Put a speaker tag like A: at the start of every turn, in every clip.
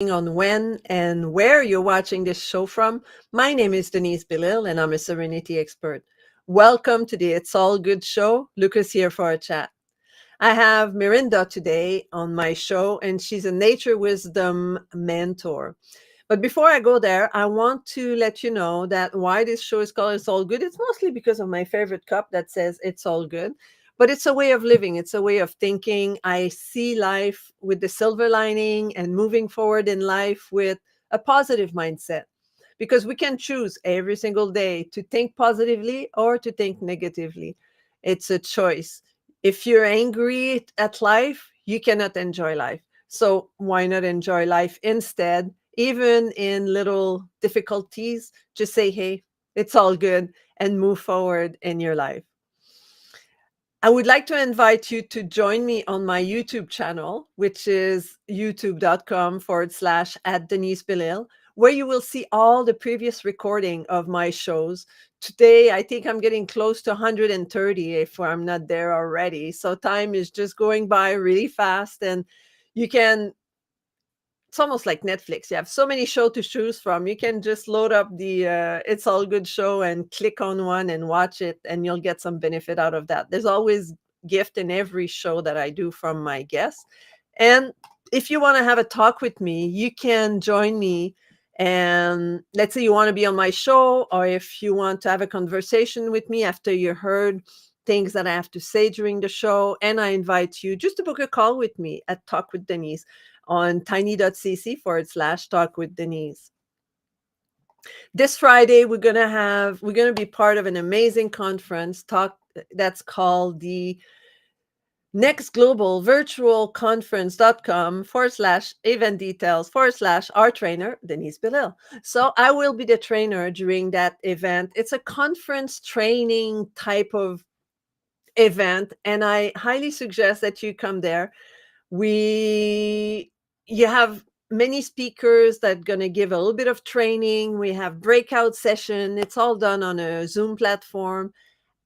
A: on when and where you're watching this show from. My name is Denise Belil, and I'm a serenity expert. Welcome to the It's All Good show. Lucas here for a chat. I have Melinda today on my show, and she's a nature wisdom mentor. But before I go there, I want to let you know that why this show is called It's All Good. It's mostly because of my favorite cup that says It's All Good. But it's a way of living, it's a way of thinking. I see life with the silver lining and moving forward in life with a positive mindset. Because we can choose every single day to think positively or to think negatively. It's a choice. If you're angry at life, you cannot enjoy life. So why not enjoy life instead? Even in little difficulties, just say, hey, it's all good and move forward in your life. I would like to invite you to join me on my YouTube channel, which is youtube.com/at Denise Belil, where you will see all the previous recording of my shows. Today, I think I'm getting close to 130 if I'm not there already. So time is just going by really fast, and you can it's almost like Netflix. You have so many shows to choose from. You can just load up the It's All Good show and click on one and watch it, and you'll get some benefit out of that. There's always gift in every show that I do from my guests. And if you want to have a talk with me, you can join me. And let's say you want to be on my show, or if you want to have a conversation with me after you heard things that I have to say during the show, and I invite you just to book a call with me at Talk with Denise on tiny.cc/talk with Denise. This Friday, we're gonna be part of an amazing conference talk that's called the Next Global Virtual Conference.com/event details/our trainer, Denise Belil. So I will be the trainer during that event. It's a conference training type of event, and I highly suggest that you come there. You have many speakers that going to give a little bit of training. We have breakout session. It's all done on a Zoom platform,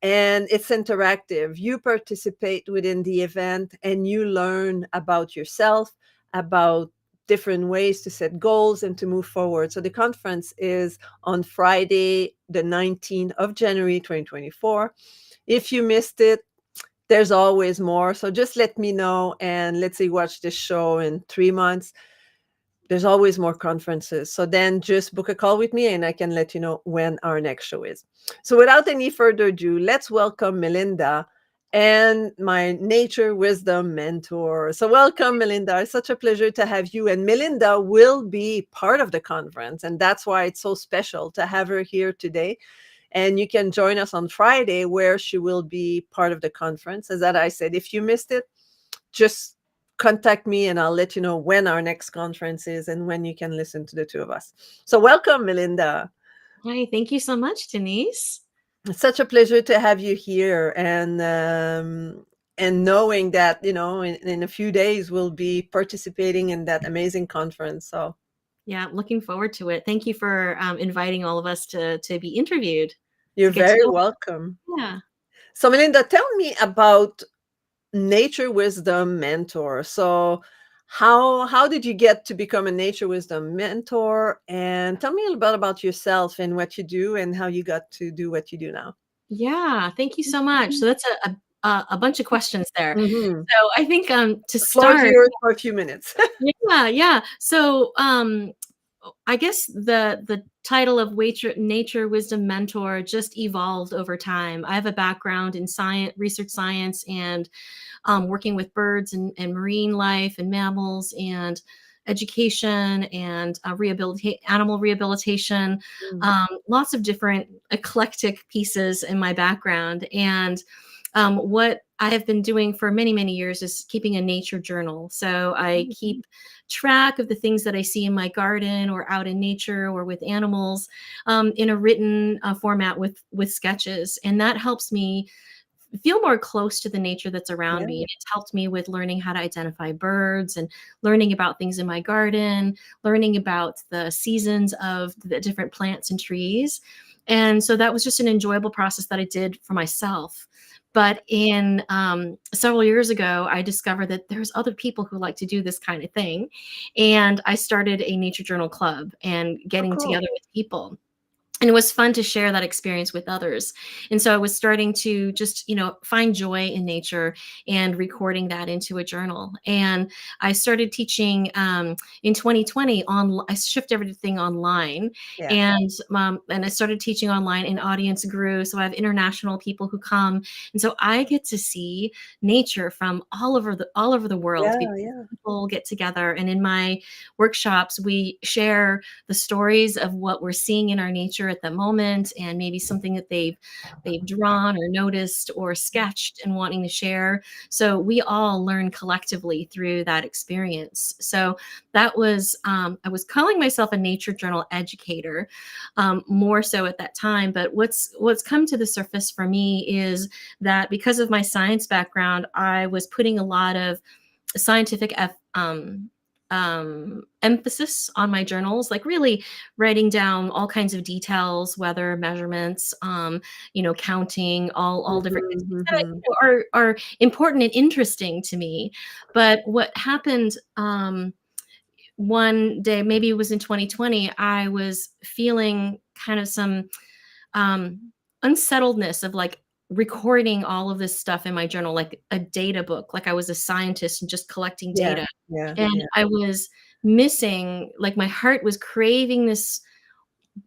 A: and it's interactive. You participate within the event and you learn about yourself, about different ways to set goals and to move forward. So the conference is on Friday, the 19th of January, 2024. If you missed it, there's always more. So just let me know, and let's say watch this show in 3 months. There's always more conferences. So then just book a call with me and I can let you know when our next show is. So without any further ado, let's welcome Melinda and my nature wisdom mentor. So welcome, Melinda. It's such a pleasure to have you. And Melinda will be part of the conference. And that's why it's so special to have her here today. And you can join us on Friday, where she will be part of the conference. As that I said, if you missed it, just contact me and I'll let you know when our next conference is and when you can listen to the two of us. So welcome, Melinda.
B: Hi, thank you so much, Denise.
A: It's such a pleasure to have you here, and knowing that, in a few days we'll be participating in that amazing conference. So
B: yeah, looking forward to it. Thank you for inviting all of us to be interviewed.
A: you're
B: To get to
A: very
B: know.
A: welcome.
B: Yeah.
A: So Melinda, tell me about nature wisdom mentor. So how did you get to become a nature wisdom mentor? And tell me a little bit about yourself and what you do and how you got to do what you do now.
B: Yeah, thank you so much. So that's a bunch of questions there.
A: Mm-hmm.
B: So I think to
A: The floor is
B: start,
A: yours for a few minutes.
B: yeah. So I guess the title of nature wisdom mentor just evolved over time. I have a background in science, research science, and working with birds and marine life and mammals and education and animal rehabilitation, lots of different eclectic pieces in my background. And what I have been doing for many, many years is keeping a nature journal. So I keep track of the things that I see in my garden or out in nature or with animals, in a written format with sketches. And that helps me feel more close to the nature that's around me.
A: Yeah.
B: And it's helped me with learning how to identify birds and learning about things in my garden, learning about the seasons of the different plants and trees. And so that was just an enjoyable process that I did for myself. But in several years ago, I discovered that there's other people who like to do this kind of thing. And I started a nature journal club and
A: Oh,
B: getting
A: cool.
B: together with people, and it was fun to share that experience with others. And so I was starting to just, find joy in nature and recording that into a journal. And I started teaching in 2020 on. I shifted everything online,
A: Yeah.
B: and I started teaching online, and audience grew. So I have international people who come, and so I get to see nature from all over the world.
A: Yeah, yeah.
B: People get together, and in my workshops, we share the stories of what we're seeing in our nature at the moment, and maybe something that they've drawn or noticed or sketched and wanting to share. So we all learn collectively through that experience. So that was I was calling myself a nature journal educator, more so at that time. But what's come to the surface for me is that because of my science background, I was putting a lot of scientific emphasis on my journals, like really writing down all kinds of details, weather measurements, counting all different
A: Mhm,
B: things that
A: mhm.
B: are important and interesting to me. But what happened one day, maybe it was in 2020, I was feeling kind of some unsettledness of like recording all of this stuff in my journal, like a data book, like I was a scientist and just collecting
A: Yeah,
B: data.
A: yeah,
B: And
A: yeah,
B: I was missing, like my heart was craving this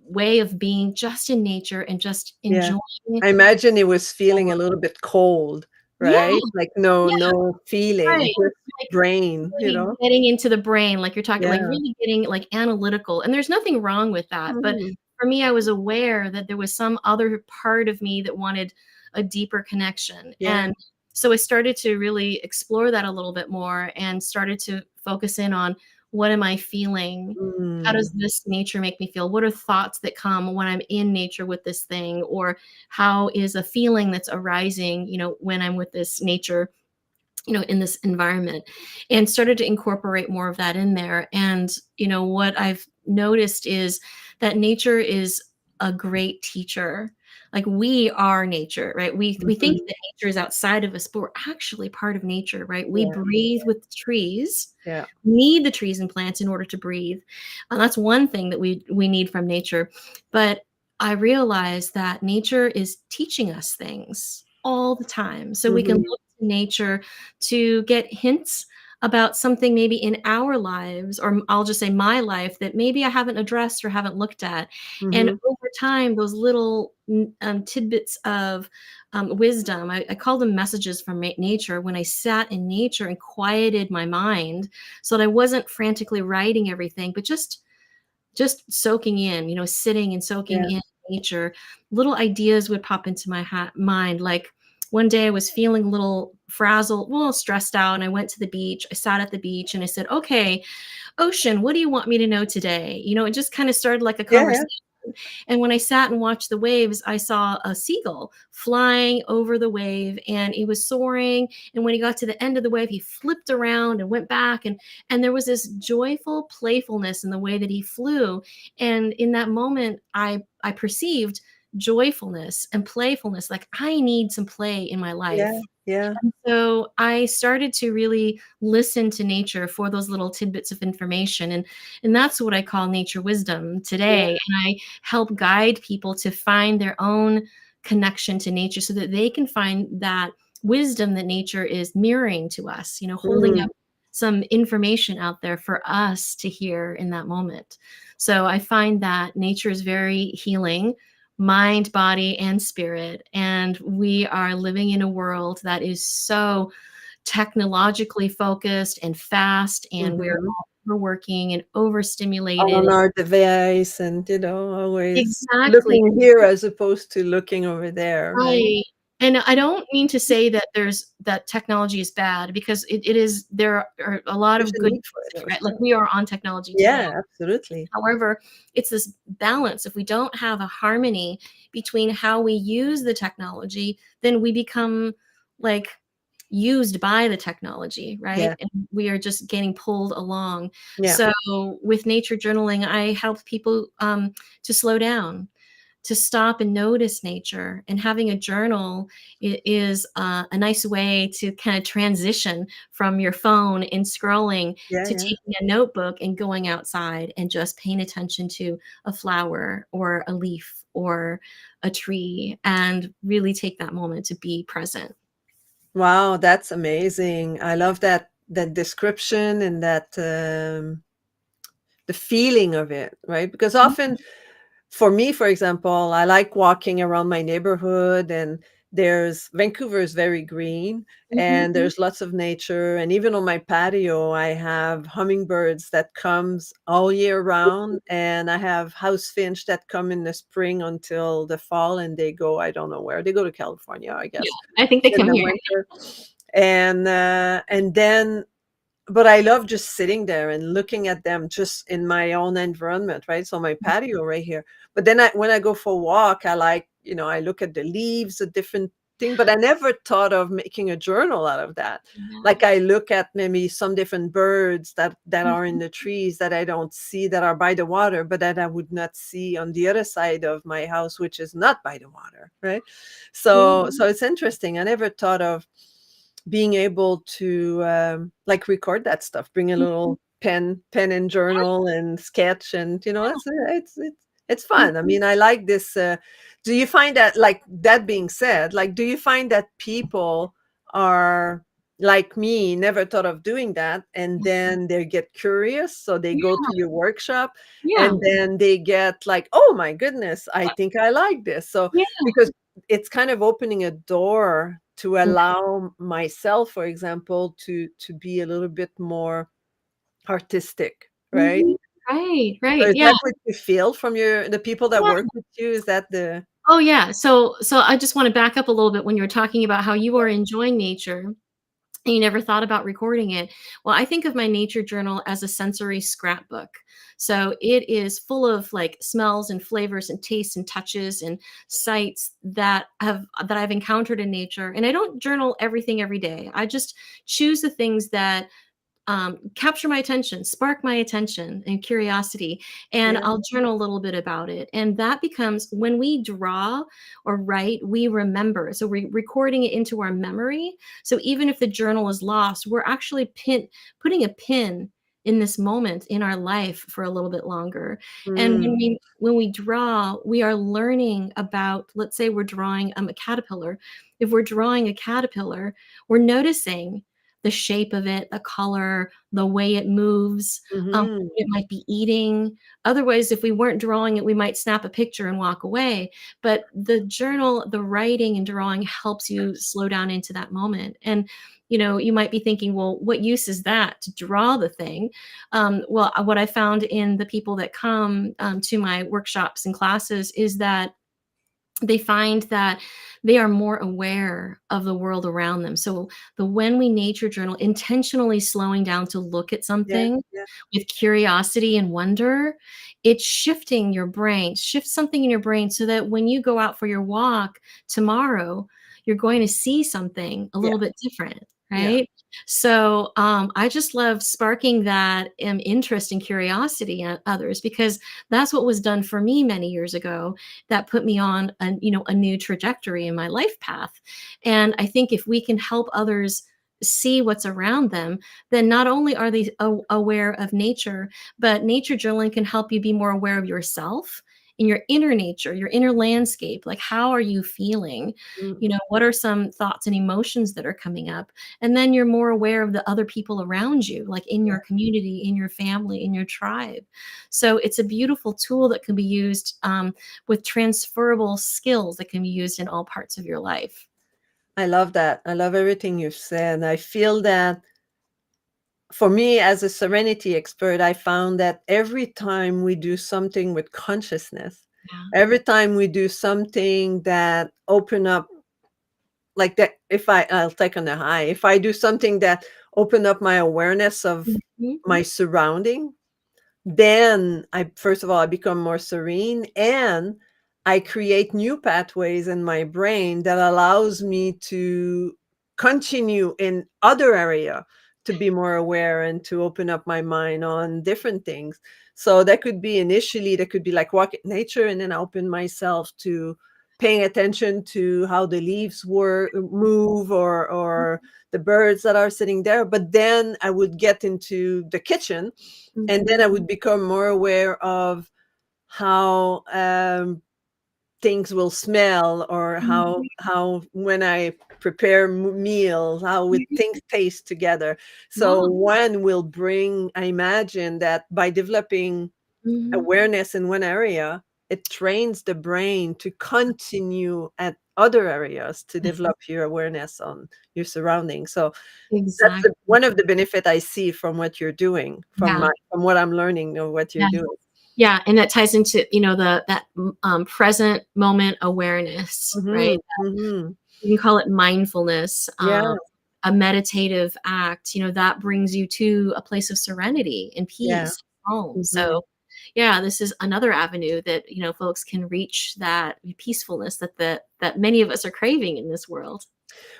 B: way of being just in nature and just
A: yeah.
B: enjoying.
A: I imagine it was feeling a
B: More.
A: little bit cold,
B: Yeah,
A: right? Like no
B: yeah,
A: no feeling,
B: right.
A: just
B: Like
A: brain, you
B: really
A: know?
B: getting into the brain, like you're talking, like
A: Yeah.
B: really getting like analytical. And there's nothing wrong with that. But
A: Mhm.
B: for me, I was aware that there was some other part of me that wanted a deeper connection.
A: Yeah.
B: And so I started to really explore that a little bit more and started to focus in on, what am I feeling? How does
A: Mm.
B: this nature make me feel? What are thoughts that come when I'm in nature with this thing? Or how is a feeling that's arising, when I'm with this nature, in this environment, and started to incorporate more of that in there. And, what I've noticed is that nature is a great teacher. Like we are nature, right? We think
A: Mhm.
B: that nature is outside of us, but we're actually part of nature, right? We
A: Yeah,
B: breathe with the trees,
A: yeah.
B: need the trees and plants in order to breathe. And that's one thing that we need from nature. But I realize that nature is teaching us things all the time. So we can
A: Mhm,
B: look to nature to get hints about something maybe in our lives, or I'll just say my life, that maybe I haven't addressed or haven't looked at. And
A: mhm.
B: over time, those little tidbits of wisdom, I call them messages from nature, when I sat in nature and quieted my mind so that I wasn't frantically writing everything, but just soaking in, sitting and soaking
A: Yeah,
B: in nature. Little ideas would pop into my mind. Like one day I was feeling a little frazzled, a little stressed out, and I went to the beach. I sat at the beach and I said, okay, ocean, what do you want me to know today? It just kind of started like a
A: yeah, yeah,
B: conversation. And when I sat and watched the waves, I saw a seagull flying over the wave, and he was soaring. And when he got to the end of the wave, he flipped around and went back. And there was this joyful playfulness in the way that he flew. And in that moment, I perceived joyfulness and playfulness. Like I need some play in my
A: yeah,
B: life.
A: yeah.
B: So I started to really listen to nature for those little tidbits of information. And that's what I call nature wisdom today.
A: Yeah.
B: And I help guide people to find their own connection to nature so that they can find that wisdom that nature is mirroring to us, holding
A: Mhm.
B: up some information out there for us to hear in that moment. So I find that nature is very healing, mind, body, and spirit. And we are living in a world that is so technologically focused and fast, and we're
A: Mhm.
B: all overworking and overstimulated.
A: On our device and, always
B: Exactly.
A: looking here as opposed to looking over there, right?
B: Right. And I don't mean to say that that technology is bad, because it is. There are a lot
A: There's
B: of
A: a
B: good
A: need
B: things
A: for it
B: right? Like
A: also.
B: we are on technology today.
A: Yeah, absolutely.
B: However, it's this balance. If we don't have a harmony between how we use the technology, then we become like used by the technology, right?
A: Yeah,
B: And we are just getting pulled along.
A: yeah.
B: So with nature journaling, I help people to slow down, to stop and notice nature. And having a journal is a nice way to kind of transition from your phone and scrolling
A: Yeah,
B: to
A: yeah.
B: taking a notebook and going outside and just paying attention to a flower or a leaf or a tree and really take that moment to be present.
A: Wow, that's amazing. I love that description and that the feeling of it, right? Because often for me, for example, I like walking around my neighborhood, and there's Vancouver is very green,
B: Mhm.
A: and there's lots of nature. And even on my patio, I have hummingbirds that comes all year round, and I have house finch that come in the spring until the fall, and they go, I don't know where. They go to California, I
B: Yeah,
A: guess,
B: I think they
A: in
B: come
A: the
B: here.
A: winter. And then but I love just sitting there and looking at them just in my own environment, right? So my patio right here. But then when I go for a walk, I like, I look at the leaves, a different thing, but I never thought of making a journal out of that.
B: Yeah.
A: Like I look at maybe some different birds that are in
B: Mhm.
A: the trees that I don't see, that are by the water, but that I would not see on the other side of my house, which is not by the water, right?
B: Yeah.
A: So it's interesting. I never thought of being able to like record that stuff, bring a
B: Mhm.
A: little pen and journal and sketch, and it's
B: Yeah.
A: fun. I mean, I like this. Do you find that, like, that being said, like, do you find that people are like me, never thought of doing that, and then they get curious, so they go
B: Yeah.
A: to your workshop,
B: Yeah.
A: and then they get like, oh my goodness, I think I like this. So
B: Yeah.
A: because it's kind of opening a door to
B: Mhm.
A: allow myself, for example, to be a little bit more artistic, right?
B: Mhm. Right,
A: So
B: right,
A: is
B: yeah,
A: that what you feel from the people that work
B: yeah.
A: with you? Is that the
B: Oh, yeah, so I just wanna back up a little bit when you were talking about how you are enjoying nature and you never thought about recording it. Well, I think of my nature journal as a sensory scrapbook. So it is full of like smells and flavors and tastes and touches and sights that I've encountered in nature. And I don't journal everything every day. I just choose the things that capture my attention, spark my attention and curiosity, and
A: yeah.
B: I'll journal a little bit about it. And that becomes when we draw or write, we remember. So we're recording it into our memory. So even if the journal is lost, we're actually putting a pin in this moment in our life for a little bit longer. And
A: Mm,
B: when we draw, we are learning about, let's say we're drawing a caterpillar. If we're drawing a caterpillar, we're noticing the shape of it, the color, the way it moves,
A: mhm,
B: it might be eating. Otherwise, if we weren't drawing it, we might snap a picture and walk away. But the journal, the writing and drawing helps you slow down into that moment. And you might be thinking, well, what use is that to draw the thing? What I found in the people that come to my workshops and classes is that they find that they are more aware of the world around them. So the when we nature journal, intentionally slowing down to look at
A: yeah,
B: something
A: yeah,
B: with curiosity and wonder, it's shifting your brain, shift something in your brain so that when you go out for your walk tomorrow, you're going to see something a
A: yeah,
B: little bit different,
A: yeah.
B: right? So I just love sparking that interest and curiosity in others because that's what was done for me many years ago that put me on a new trajectory in my life path. And I think if we can help others see what's around them, then not only are they aware of nature, but nature journaling can help you be more aware of yourself in your inner nature, your inner landscape. Like, how are you feeling?
A: Mm,
B: What are some thoughts and emotions that are coming up? And then you're more aware of the other people around you, like in
A: yeah.
B: your community, in your family, in your tribe. So it's a beautiful tool that can be used with transferable skills that can be used in all parts of your life.
A: I love that. I love everything you've said. I feel that for me, as a serenity expert, I found that every time we do something with consciousness,
B: Yeah.
A: every time we do something that open up, like that, if I'll take on a high, if I do something that open up my awareness of
B: Mhm.
A: my surrounding, then I first of all, I become more serene, and I create new pathways in my brain that allows me to continue in other area to be more aware and to open up my mind on different things. So that could be initially, that could be like walk in nature, and then I open myself to paying attention to how the leaves move, or the birds that are sitting there. But then I would get into the kitchen, and then
B: Mhm.
A: I would become more aware of how things will smell, or
B: Mhm.
A: how when I prepare meals, how would things taste together. So
B: Wow.
A: one will bring, I imagine that by developing
B: Mhm.
A: awareness in one area, it trains the brain to continue at other areas to develop your awareness on your surroundings. So that's
B: Exactly.
A: one of the benefit I see from what you're doing,
B: Yeah.
A: from what I'm learning of what you're
B: Yeah.
A: doing.
B: Yeah, and that ties into, present moment awareness,
A: Mhm,
B: right?
A: mhm.
B: You can call it mindfulness,
A: Yeah,
B: a meditative act, that brings you to a place of serenity and
A: yeah.
B: peace, home.
A: Mhm.
B: So, yeah, this is another avenue that, folks can reach that peacefulness that many of us are craving in this world.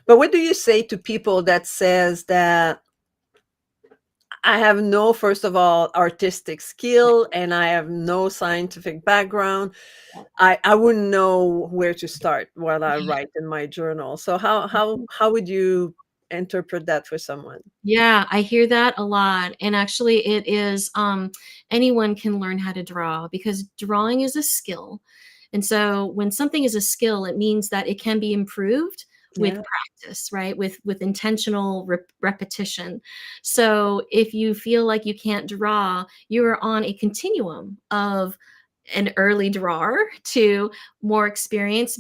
A: But what do you say to people that says that I have no, first of all, artistic
B: Yeah,
A: skill, and I have no scientific background.
B: yeah,
A: I wouldn't know where to start while I
B: yeah.
A: write in my journal. So how would you interpret that for someone?
B: Yeah, I hear that a lot. And actually, it is anyone can learn how to draw because drawing is a skill. And so when something is a skill, it means that it can be improved with
A: Yeah,
B: practice, right? With intentional repetition. So if you feel like you can't draw, you're on a continuum of an early drawer to more experience,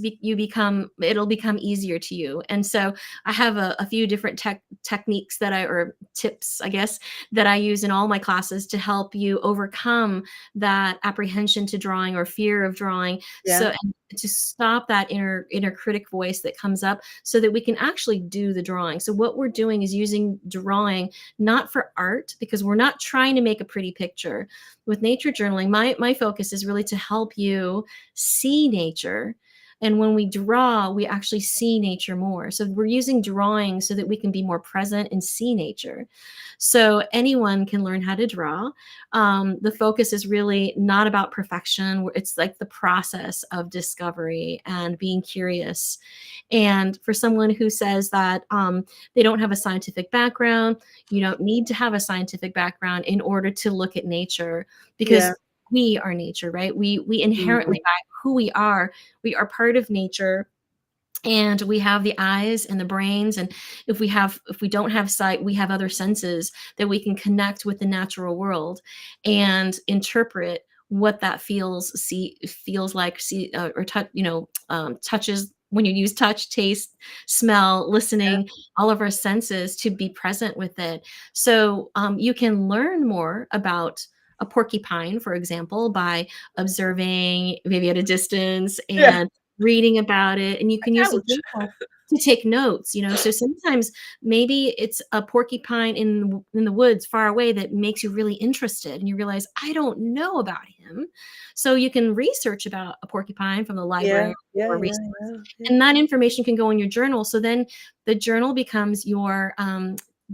B: it'll become easier to you. And so I have a few different techniques or tips, I guess, that I use in all my classes to help you overcome that apprehension to drawing or fear of drawing.
A: yeah,
B: And to stop that inner critic voice that comes up so that we can actually do the drawing. So what we're doing is using drawing not for art, because we're not trying to make a pretty picture. With nature journaling, my focus is really to help you see nature. And when we draw, we actually see nature more. So we're using drawing so that we can be more present and see nature. So anyone can learn how to draw. The focus is really not about perfection. It's like the process of discovery and being curious. And for someone who says that they don't have a scientific background, you don't need to have a scientific background in order to look at nature,
A: yeah.
B: because we are nature, right? We
A: Mhm.
B: inherently, by who we are part of nature, and we have the eyes and the brains. And if we don't have sight, we have other senses that we can connect with the natural world and interpret what that feels like, see, or touch, touches, when you use touch, taste, smell, listening, all of our senses to be present with it. So you can learn more about a porcupine, for example, by observing maybe at a distance
A: Yeah.
B: and reading about it. And you can use a
A: Ouch.
B: journal to take notes. So sometimes maybe it's a porcupine in the woods far away that makes you really interested, and you realize, I don't know about him. So you can research about a porcupine from the
A: Yeah,
B: library
A: yeah,
B: or
A: yeah,
B: resource,
A: yeah, yeah.
B: and that information can go in your journal. So then the journal becomes your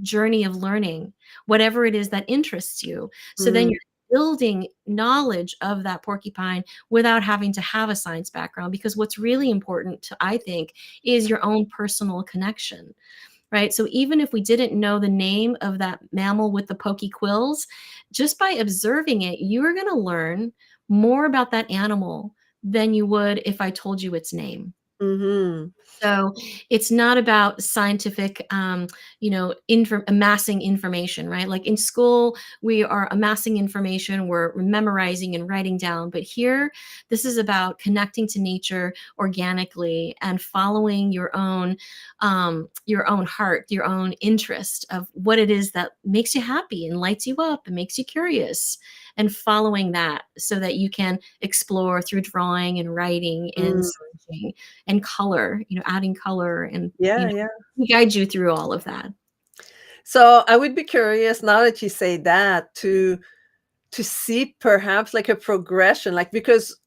B: journey of learning, whatever it is that interests you. So then
A: Mm,
B: you're building knowledge of that porcupine without having to have a science background, because what's really important, I think, is your own personal connection, right? So even if we didn't know the name of that mammal with the pokey quills, just by observing it, you're going to learn more about that animal than you would if I told you its name.
A: mhm.
B: So it's not about scientific, amassing information, right? Like in school, we are amassing information, we're memorizing and writing down. But here, this is about connecting to nature organically and following your own heart, your own interest of what it is that makes you happy and lights you up and makes you curious, and following that so that you can explore through drawing and writing and
A: Mm,
B: sketching and color, adding color, and,
A: yeah, yeah.
B: we guide you through all of that.
A: So I would be curious now that you say that, to see perhaps like a progression, like, because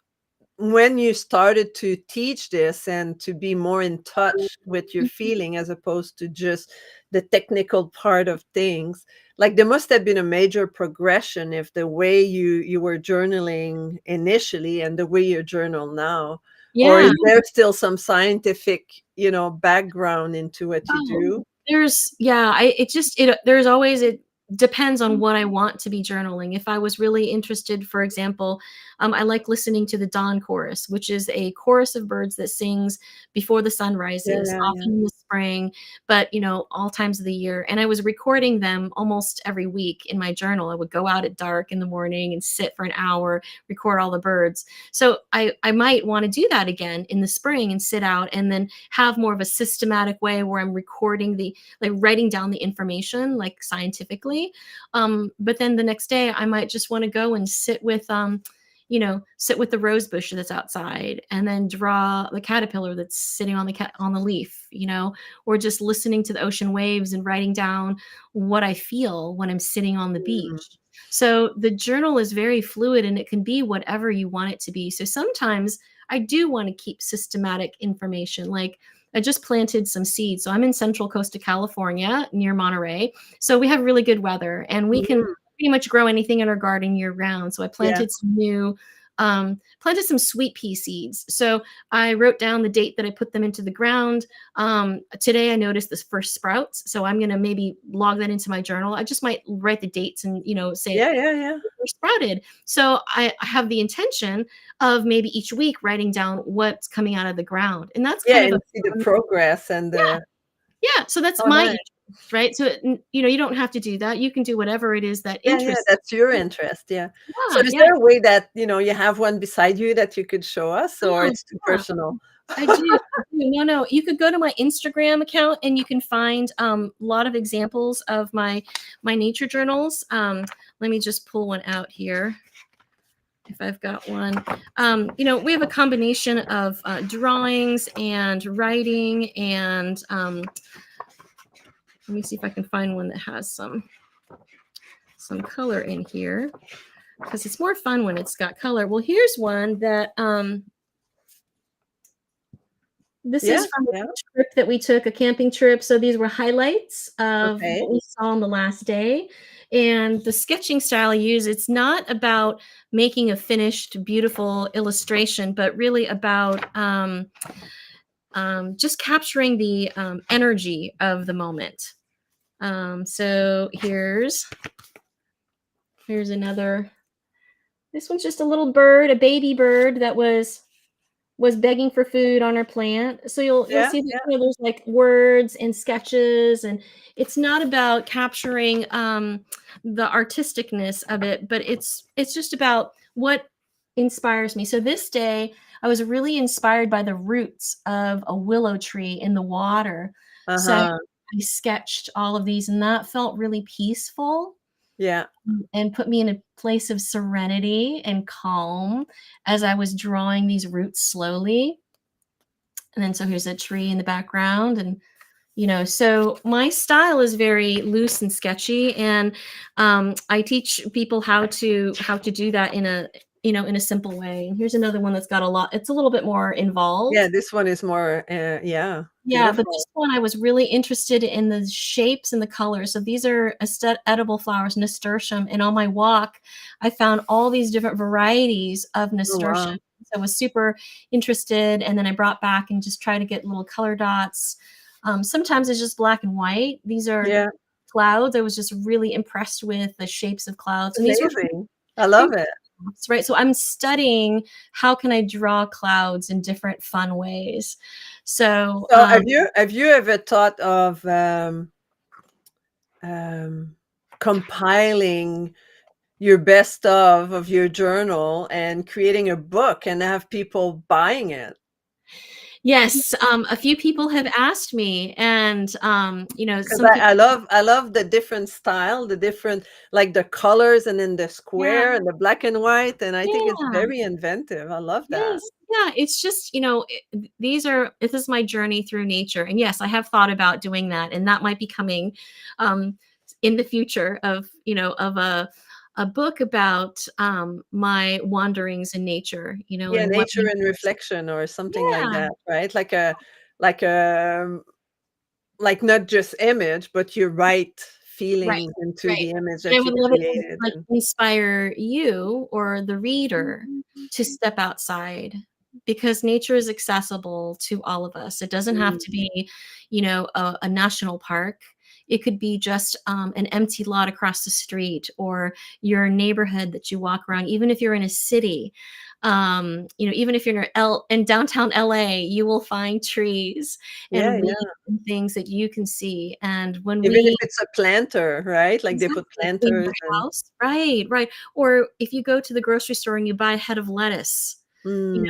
A: when you started to teach this and to be more in touch with your
B: Mhm.
A: feeling as opposed to just the technical part of things, like there must have been a major progression if the way you were journaling initially and the way you journal now, or
B: Yeah.
A: is there still some scientific, background into what you
B: Oh,
A: do?
B: yeah, there's always it depends on what I want to be journaling. If I was really interested, for example, I like listening to the dawn chorus, which is a chorus of birds that sings before the sun
A: Yeah,
B: rises,
A: yeah, yeah.
B: often in the spring, but all times of the year. And I was recording them almost every week in my journal. I would go out at dark in the morning and sit for an hour, record all the birds. So I might want to do that again in the spring and sit out and then have more of a systematic way where I'm recording like writing down the information like scientifically. But then the next day I might just want to go and sit with the rose bush that's outside and then draw the caterpillar that's sitting on on the leaf, or just listening to the ocean waves and writing down what I feel when I'm sitting on the
A: Mm,
B: beach. So the journal is very fluid and it can be whatever you want it to be. So sometimes I do want to keep systematic information. Like I just planted some seeds. So I'm in Central Coast of California near Monterey. So we have really good weather and we can
A: mm,
B: pretty much grow anything in our garden year round. So I
A: yeah.
B: planted some sweet pea seeds. So I wrote down the date that I put them into the ground. Today I noticed this first sprouts. So I'm going to maybe log that into my journal. I just might write the dates and, say
A: Yeah, yeah, yeah.
B: were sprouted. So I have the intention of maybe each week writing down what's coming out of the ground. And that's
A: Yeah,
B: kind of a
A: and see the
B: fun,
A: progress and
B: yeah,
A: the
B: yeah. So that's
A: oh,
B: my
A: nice.
B: interest, right? So, you don't have to do that. You can do whatever it is that
A: Yeah, yeah,
B: interests
A: that's your
B: you.
A: interest, yeah. So
B: Yeah,
A: is
B: yeah.
A: there a way that, you have one beside you that you could show us, or
B: Oh,
A: it's too
B: yeah.
A: personal?
B: I do. I do. No, no. You could go to my Instagram account and you can find a lot of examples of my nature journals. Let me just pull one out here if I've got one. We have a combination of drawings and writing, and let me see if I can find one that has some color in here because it's more fun when it's got color. Well, here's one that this
A: Yeah,
B: is from a
A: yeah,
B: beach trip that we took, a camping trip. So these were highlights of
A: okay.
B: what we saw on the last day. And the sketching style I use, it's not about making a finished, beautiful illustration, but really about just capturing the energy of the moment. So here's another. This one's just a little bird, a baby bird that was begging for food on her plant. So you'll
A: Yeah,
B: see that
A: yeah,
B: there's like words and sketches, and it's not about capturing the artisticness of it, but it's just about what inspires me. So this day I was really inspired by the roots of a willow tree in the water. So
A: uh-huh,
B: I sketched all of these, and that felt really peaceful
A: yeah.
B: and put me in a place of serenity and calm as I was drawing these roots slowly. And then so here's a tree in the background, and so my style is very loose and sketchy, and I teach people how to do that in a simple way. And here's another one that's got a lot. It's a little bit more
A: Yeah,
B: involved.
A: this one is more, yeah,
B: Yeah, but
A: beautiful.
B: this one I was really interested in the shapes and the colors. So these are edible flowers, nasturtium, and on my walk, I found all these different varieties of
A: Oh,
B: nasturtium.
A: wow.
B: So I was super interested, and then I brought back and just try to get little color dots. Sometimes it's just black and white. These are
A: Yeah,
B: clouds. I was just really impressed with the shapes of clouds, and these were
A: amazing. I
B: free
A: love it.
B: prompts, right? So I'm studying how can I draw clouds in different fun ways. So
A: So have you ever thought of, um, compiling your best of your journal and creating a book and have people buying it?
B: yes, a few people have asked me, and
A: Because
B: some
A: I
B: people.
A: love I love the different style, the different like the colors and then the
B: Yeah,
A: square and the black and white, and I think it's
B: yeah.
A: very inventive. I love that.
B: Yes. Yeah, it's just, this is my journey through nature. And yes, I have thought about doing that, and that might be coming um in the future of, of a a book about my wanderings in nature,
A: Yeah,
B: and what
A: nature
B: my
A: and reflection or something like
B: yeah,
A: that, right? Like a like not just image, but you write
B: right,
A: feelings into
B: right.
A: the image
B: And I
A: that you
B: would love it to,
A: created
B: like,
A: and
B: inspire you or the reader to step outside, because nature is accessible to all of us. It doesn't have
A: mm,
B: to be, a national park. It could be just, an empty lot across the street, or your neighborhood that you walk around, even if you're in a city. Even if you're in downtown LA, you will find trees
A: yeah,
B: and weeds
A: yeah.
B: and things that you can see, and when
A: Even if
B: we
A: it's a planter, right? Like they put
B: exactly, clean
A: planters
B: your
A: and
B: house. Right, right. Or if you go to the grocery store and you buy a head of lettuce,
A: mm,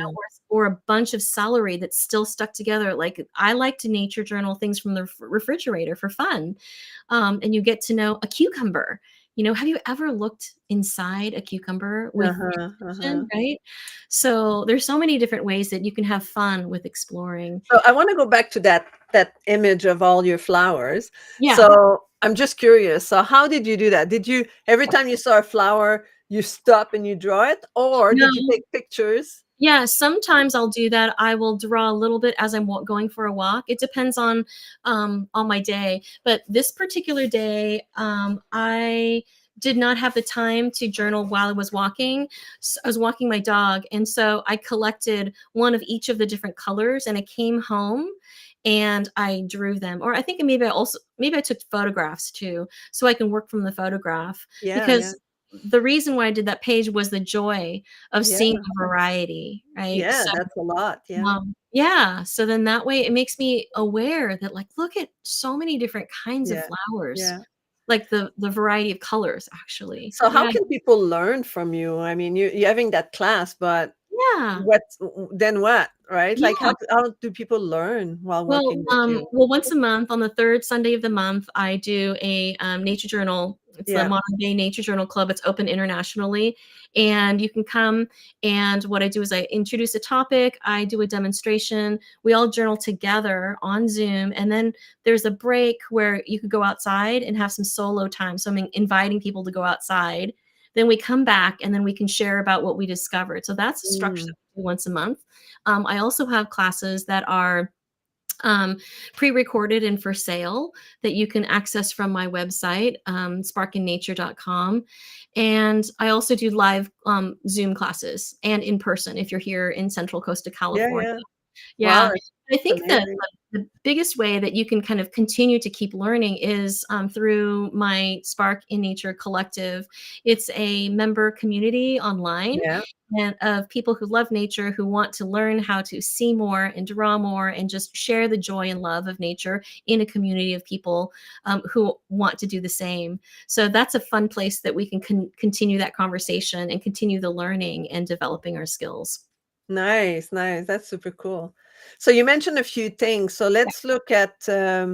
B: or a bunch of celery that's still stuck together. Like, I like to nature journal things from the refrigerator for fun. And you get to know a cucumber. Have you ever looked inside a cucumber with
A: uh-huh, uh-huh.
B: intention, right? So there's so many different ways that you can have fun with exploring.
A: So I wanna go back to that image of all your flowers.
B: Yeah.
A: So I'm just curious. So how did you do that? Did you every time you saw a flower, you stop and you draw it, or did you
B: No.
A: take pictures?
B: Yeah, sometimes I'll do that. I will draw a little bit as I'm going for a walk. It depends on my day. But this particular day, I did not have the time to journal while I was walking. I was walking my dog, and so I collected one of each of the different colors, and I came home and I drew them. Or I think maybe I took photographs too, so I can work from the photograph,
A: Yeah, yeah,
B: because the reason why I did that page was the joy of
A: yeah,
B: seeing a variety, right?
A: yeah,
B: So,
A: that's a lot, yeah,
B: yeah, so then that way it makes me aware that, like, look at so many different kinds of
A: yeah,
B: flowers,
A: yeah.
B: like the variety of colors, actually.
A: So how
B: Yeah,
A: can people learn from you? I mean, you're having that class, but
B: yeah,
A: what then what, right? Like
B: yeah.
A: how do people learn while
B: Well,
A: working with you?
B: once a month, on the 3rd Sunday of the month, I do a, nature journal. It's the
A: Yeah.
B: Modern Day Nature Journal Club. It's open internationally, and you can come, and what I do is I introduce a topic, I do a demonstration, we all journal together on Zoom, and then there's a break where you could go outside and have some solo time, so I'm inviting people to go outside. Then we come back, and then we can share about what we discovered. So that's a structure
A: Mm.
B: that we do once a month. I also have classes that are um, pre-recorded and for sale that you can access from my website, sparkinnature.com. And I also do live Zoom classes and in person if you're here in Central Coast of
A: Yeah,
B: California.
A: yeah. Wow,
B: Yeah.
A: that's
B: I think that
A: amazing.
B: the biggest way that you can kind of continue to keep learning is through my Spark in Nature collective. It's a member community online,
A: Yeah.
B: and of people who love nature, who want to learn how to see more and draw more and just share the joy and love of nature in a community of people who want to do the same. So that's a fun place that we can continue that conversation and continue the learning and developing our skills.
A: Nice, nice. That's super cool. So you mentioned a few things. So let's look at yeah,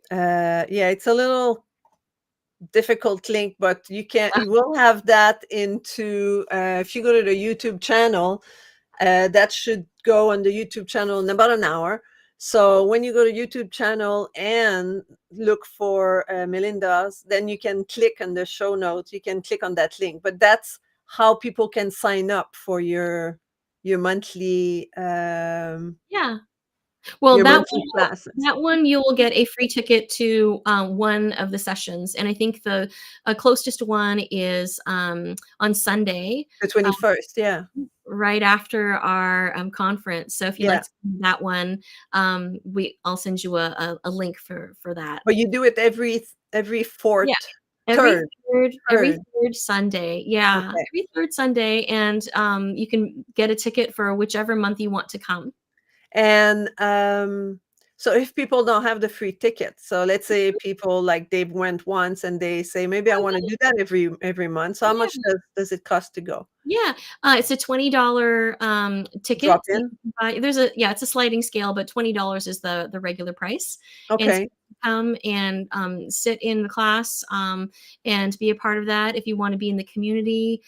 A: it's a little difficult link, but you will have that into if you go to the YouTube channel, that should go on the YouTube channel in about an hour. So when you go to YouTube channel and look for Melinda's, then you can click on the show notes. You can click on that link. But that's how people can sign up for your monthly
B: Yeah. Well,
A: your monthly classes.
B: that one you will get a free ticket to, one of the sessions, and I think the, closest one is, on Sunday,
A: The
B: uh,
A: 21st, yeah.
B: right after our, conference. So if you'd like
A: Yeah.
B: to do that one, I'll send you a link for that.
A: But you do it every
B: Yeah,
A: fourth,
B: every
A: third,
B: 3rd Sunday. Yeah,
A: okay.
B: every 3rd Sunday, and, you can get a ticket for whichever month you want to come.
A: And so if people don't have the free ticket, so let's say people like they went once and they say, maybe I want to do that every month. So how much
B: Yeah.
A: does it cost to go?
B: Yeah, it's a $20
A: Drop
B: ticket. You
A: in?
B: can buy it's a sliding scale, but $20 is the regular price, and so
A: Okay.
B: you can come and, sit in the class, and be a part of that. If you wanna be in the community,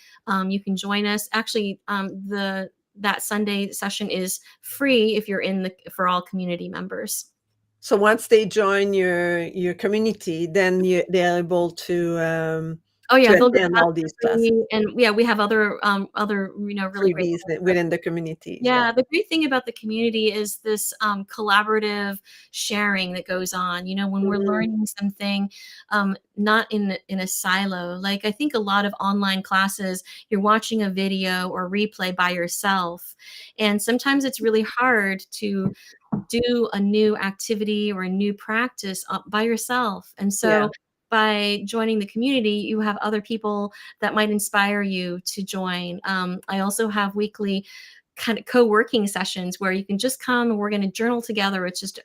B: you can join us. Actually, the that Sunday session is free if you're in the for all community members.
A: So once they join your community, then they're able to
B: Oh yeah,
A: to
B: they'll get
A: attend
B: that
A: all these
B: for
A: classes,
B: free, and yeah, we have other really great.
A: freebies within the communities. Yeah.
B: Yeah, the great thing about the community is this collaborative sharing that goes on. When we're
A: Mhm.
B: learning something, not in a silo. Like I think a lot of online classes, you're watching a video or replay by yourself, and sometimes it's really hard to do a new activity or a new practice by yourself. And
A: Yeah.
B: so by joining the community, you have other people that might inspire you to join. I also have weekly kind of co-working sessions where you can just come and we're going to journal together. It's just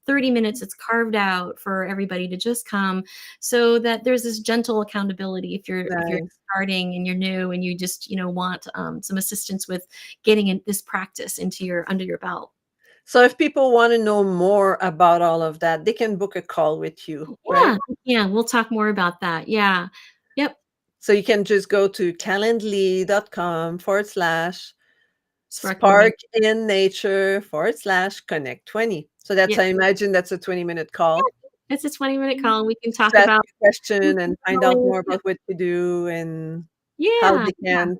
B: 30 minutes. It's carved out for everybody to just come, so that there's this gentle accountability if you're
A: Nice.
B: starting and you're new and you just want some assistance with getting this practice into your under your belt.
A: So if people want to know more about all of that, they can book a call with you,
B: Yeah,
A: right?
B: yeah, we'll talk more about that. Yeah. Yep.
A: So you can just go to calendly.com/spark
B: Sparking nature.
A: in nature/connect 20. So that's,
B: Yep.
A: I imagine that's a 20-minute
B: Yeah.
A: call
B: It's a 20-minute call. We can talk
A: to ask
B: about
A: a question and find out more
B: yeah.
A: about what you do and how
B: Yeah.
A: they can,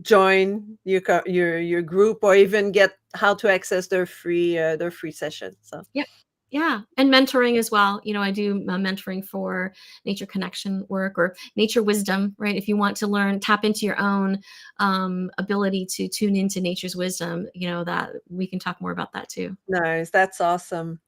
A: join your group, or even get how to access their free session. So
B: Yep. Yeah. And mentoring as well. I do mentoring for nature connection work or nature wisdom, right? If you want to learn, tap into your own ability to tune into nature's wisdom, that we can talk more about that too.
A: nice, that's awesome.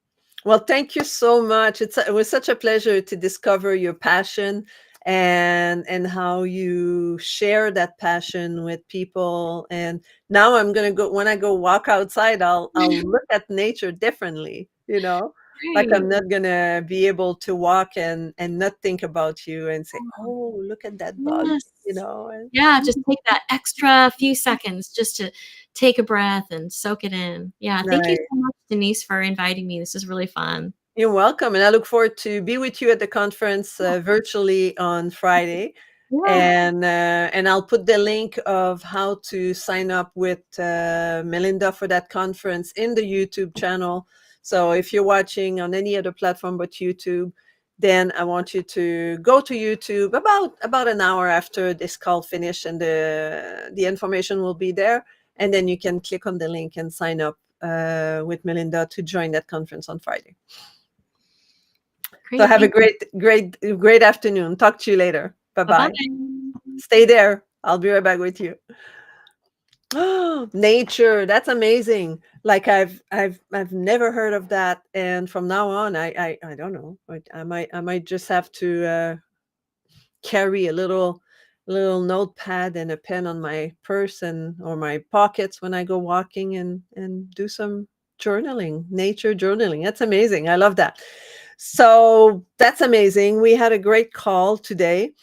A: Well, thank you so much. It was such a pleasure to discover your passion and how you share that passion with people. And now I'm gonna go when I go walk outside, I'll look at nature differently, Like
B: Great.
A: I'm not gonna be able to walk and not think about you and say, "Oh, look at that bug,"
B: Yes.
A: and
B: Yeah, just take that extra few seconds just to take a breath and soak it in. Yeah, thank you
A: nice.
B: so much, Denise, for inviting me. This is really fun.
A: You're welcome, and I look forward to be with you at the conference virtually on Friday.
B: Yeah.
A: And I'll put the link of how to sign up with Melinda for that conference in the YouTube channel. So if you're watching on any other platform but YouTube, then I want you to go to YouTube about an hour after this call finish, and the information will be there. And then you can click on the link and sign up with Melinda to join that conference on Friday. So
B: Great.
A: have a
B: Thank you.
A: great afternoon. Talk to you later. Bye
B: Bye-bye.
A: bye. Stay there. I'll be right back with you. Oh, nature. That's amazing. Like I've never heard of that. And from now on, I don't know. I might just have to carry a little notepad and a pen on my purse and or my pockets when I go walking and do some journaling, nature journaling. That's amazing. I love that. So that's amazing. We had a great call today.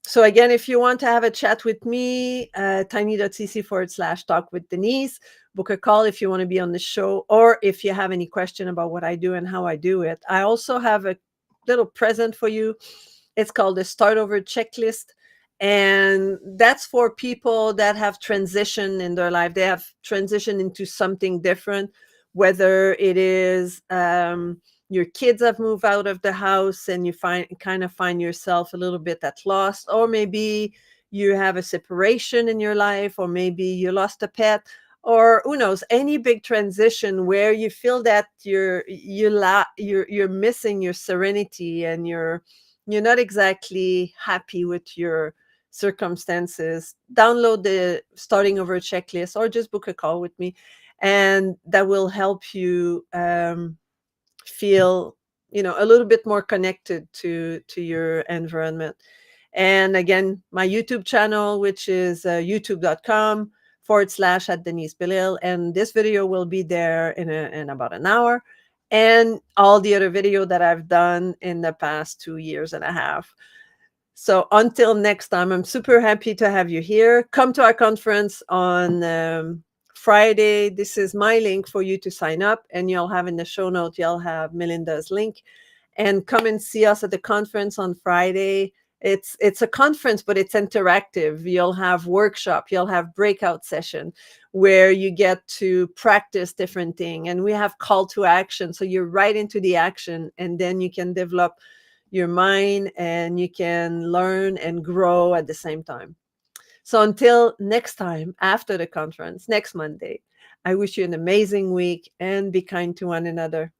A: So again, if you want to have a chat with me, tiny.cc/talk with Denise, book a call if you want to be on the show, or if you have any question about what I do and how I do it. I also have a little present for you. It's called the Start Over Checklist. And that's for people that have transitioned in their life. They have transitioned into something different, whether it is your kids have moved out of the house and you find yourself a little bit at lost, or maybe you have a separation in your life, or maybe you lost a pet, or who knows, any big transition where you feel that you're missing your serenity and you're not exactly happy with your circumstances. Download the Starting Over checklist or just book a call with me, and that will help you feel a little bit more connected to your environment. And again, my YouTube channel, which is youtube.com/ at Denise Belil, and this video will be there in about an hour, and all the other video that I've done in the past 2 years and a half. So until next time, I'm super happy to have you here. Come to our conference on Friday. This is my link for you to sign up, and you'll have in the show note, you'll have Melinda's link. And come and see us at the conference on Friday. It's a conference, but it's interactive. You'll have workshop, you'll have breakout session where you get to practice different thing, and we have call to action. So you're right into the action, and then you can develop your mind, and you can learn and grow at the same time. So until next time, after the conference, next Monday, I wish you an amazing week and be kind to one another.